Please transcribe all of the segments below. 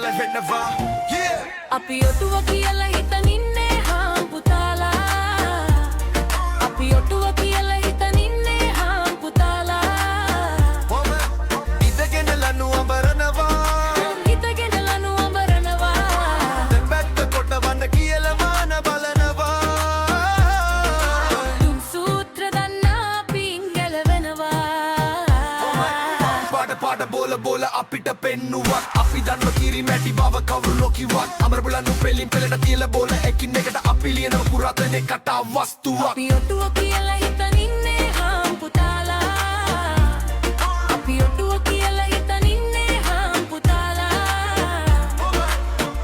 ගැලවෙනවා අපි ඔටුව කියලා හිතන් ඉන්නේ හාම්පුතාලා අපි ඔටුව කියලා හිතන් ඉන්නේ හාම්පුතාලා ඉඳගෙන ලනු අඹරනවා හිතගෙන ලනු අඹරනවා දෙපැත්ත කොටවන්න කියලා මාන බලනවා තුන් සූත්‍ර දන්නා අපින් ගැලවෙනවා පාට බෝල අපිට පෙන්නුවක් අපි දන්න කිරි මැටි බව කවුරු නොකිවත් අමර බලන්න පෙලින් පෙලට තියලා බෝල එකින් එකට අපි ලියන පුරාතන කතා වස්තුවක් අපි ඔටුව කියලා හිතන් ඉන්නේ හාම්පුතාලා අපි ඔටුව කියලා හිතන් ඉන්නේ හාම්පුතාලා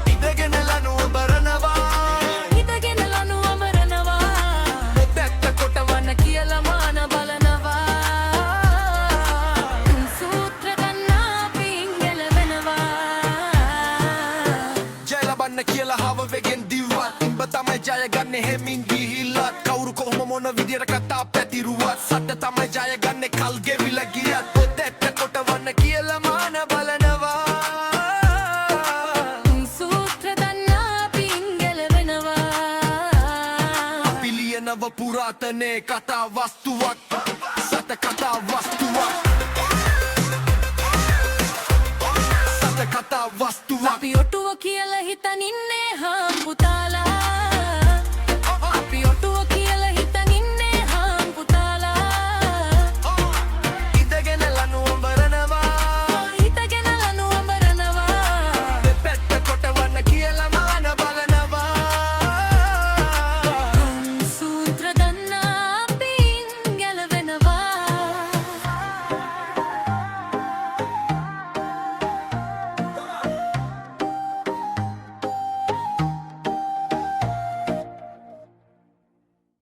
ඉඳගෙන ලනු අඹරනවා හිතගෙන ලනු අඹරනවා දෙපැත්ත කොටවන්න කියලා මාන බලනවා තුන් සූත්‍ර දන්නා අපින් ගැලවෙනවා ජය ලබන්න කියලා හව වෙගෙන් දිව්වත් උඹ තමයි ජය ගන්න හැමින් ගිහිල්ලත් කවුරු කොහොම මොන විදියට කතා පැතිරුවත් සත්‍ය තමයි ජය ගන්න කල් ගෙවිලා ගියත් දෙපැත්ත කොටවන්න කියලා මාන බලනවා තුන් සූත්‍ර දන්නා අපින් ගැලවෙනවා අපි ලියනව පුරාතනේ කතා වස්තුවක් සත්‍ය කතා වස්තුවක් සත්‍ය කතා වස්තුවක් අපි ඔටුව කියලා හිතන් ඉන්නේ